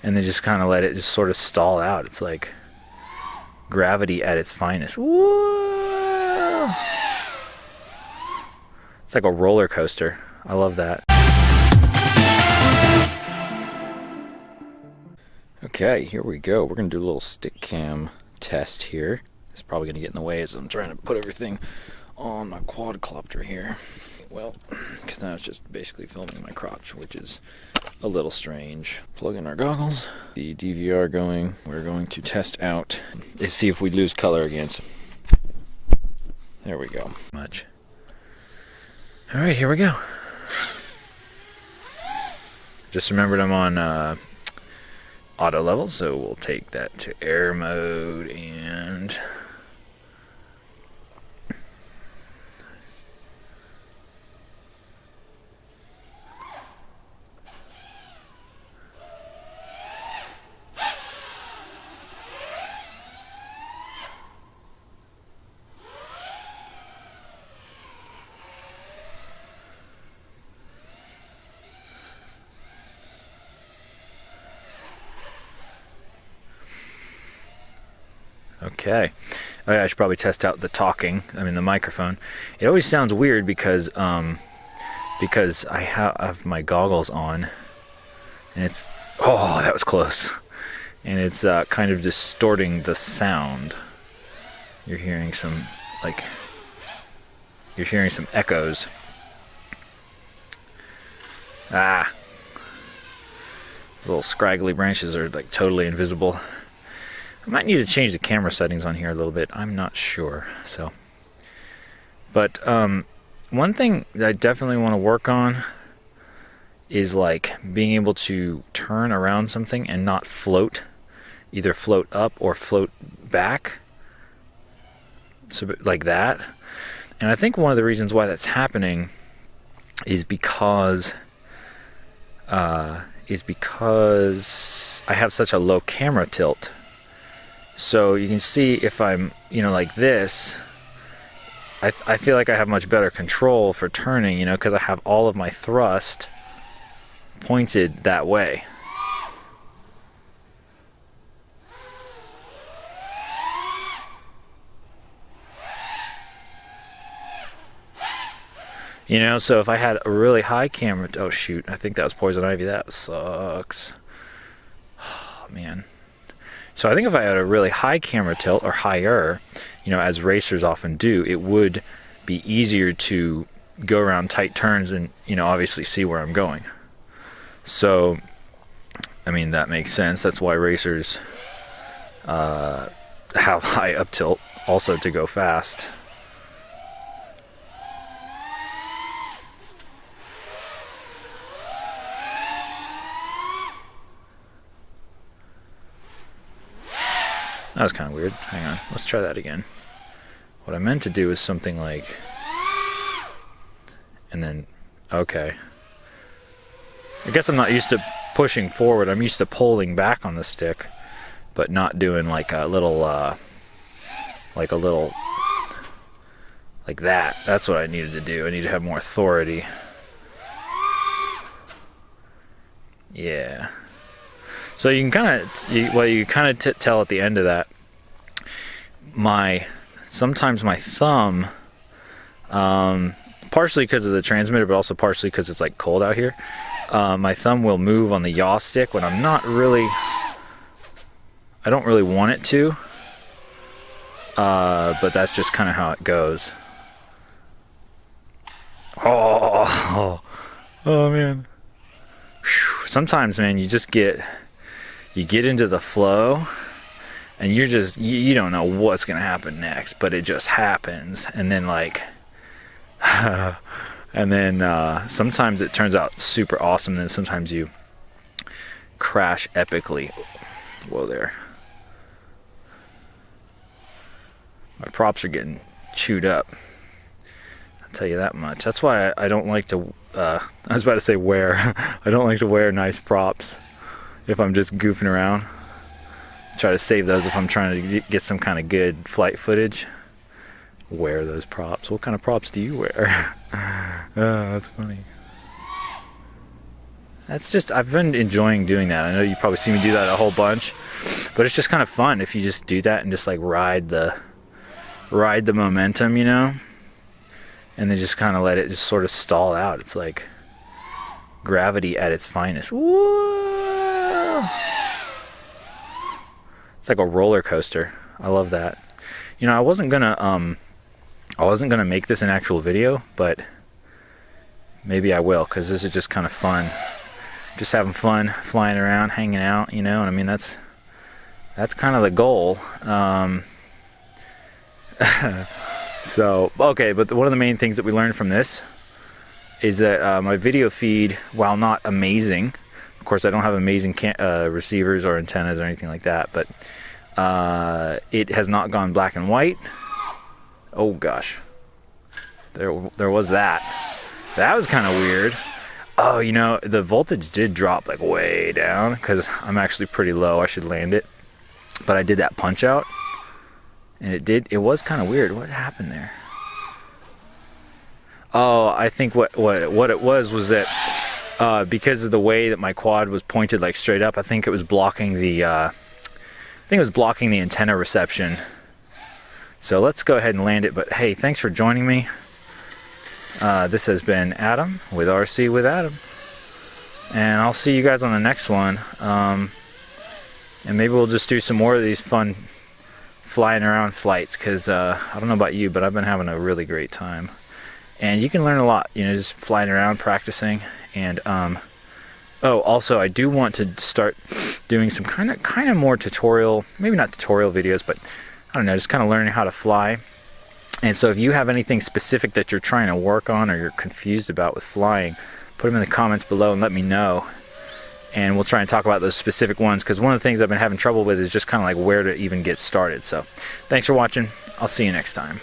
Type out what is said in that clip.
and then just kind of let it just sort of stall out. It's like gravity at its finest. Whoa! It's like a roller coaster. I love that. Okay, here we go. We're gonna do a little stick cam test here. It's probably gonna get in the way as I'm trying to put everything on my quadcopter here. Well, because now it's just basically filming my crotch, which is a little strange. Plug in our goggles, the DVR going. We're going to test out, see if we lose color against. There we go. Much. All right, here we go. Just remembered I'm on auto level, so we'll take that to air mode and okay. Oh yeah, I should probably test out the the microphone. It always sounds weird because I have my goggles on, and it's, oh, that was close. And it's kind of distorting the sound. You're hearing some echoes. Ah. Those little scraggly branches are like totally invisible. I might need to change the camera settings on here a little bit. I'm not sure. So, but one thing that I definitely want to work on is like being able to turn around something and not float, either float up or float back. So like that. And I think one of the reasons why that's happening is because I have such a low camera tilt. So you can see if I'm, like this, I feel like I have much better control for turning, because I have all of my thrust pointed that way. So if I had a really high camera, oh shoot, I think that was poison ivy. That sucks. Oh, man. So I think if I had a really high camera tilt, or higher, as racers often do, it would be easier to go around tight turns and, obviously see where I'm going. So, that makes sense. That's why racers have high up tilt, also to go fast. That was kind of weird. Hang on, let's try that again. What I meant to do is something like, and then, okay. I guess I'm not used to pushing forward. I'm used to pulling back on the stick, but not doing like a little, like that. That's what I needed to do. I need to have more authority. Yeah. So you can kind of tell at the end of that. Sometimes my thumb, partially because of the transmitter, but also partially because it's like cold out here. My thumb will move on the yaw stick when I don't really want it to. But that's just kind of how it goes. Oh man. Whew. Sometimes, man, you get into the flow and you don't know what's going to happen next, but it just happens. And then sometimes it turns out super awesome. And then sometimes you crash epically. Whoa there. My props are getting chewed up. I'll tell you that much. That's why I don't like to, I was about to say wear. I don't like to wear nice props if I'm just goofing around. Try to save those if I'm trying to get some kind of good flight footage. Wear those props. What kind of props do you wear? Oh, that's funny. that's just, I've been enjoying doing that. I know you probably see me do that a whole bunch, but it's just kind of fun if you just do that and just like ride the momentum, you know, and then just kind of let it just sort of stall out. It's like gravity at its finest. Whoa! It's like a roller coaster. I love that. You know, I wasn't gonna make this an actual video, but maybe I will, because this is just kind of fun. Just having fun, flying around, hanging out, you know, and I mean, that's kind of the goal. So, okay, but one of the main things that we learned from this is that my video feed, while not amazing, of course I don't have amazing receivers or antennas or anything like that, but it has not gone black and white. Oh gosh, there was that. That was kind of weird. Oh, you know, the voltage did drop like way down because I'm actually pretty low. I should land it, but I did that punch out, and it was kind of weird. What happened there? Oh, I think what it was that because of the way that my quad was pointed like straight up, I think it was blocking the antenna reception. So let's go ahead and land it. But hey, thanks for joining me. This has been Adam with RC with Adam, and I'll see you guys on the next one. And maybe we'll just do some more of these fun flying around flights, because I don't know about you, but I've been having a really great time. And you can learn a lot, you know, just flying around, practicing. And oh, also I do want to start doing some kind of more tutorial, maybe not tutorial videos, but I don't know, just kind of learning how to fly. And so if you have anything specific that you're trying to work on or you're confused about with flying, put them in the comments below and let me know. And we'll try and talk about those specific ones, because one of the things I've been having trouble with is just kind of like where to even get started. So thanks for watching. I'll see you next time.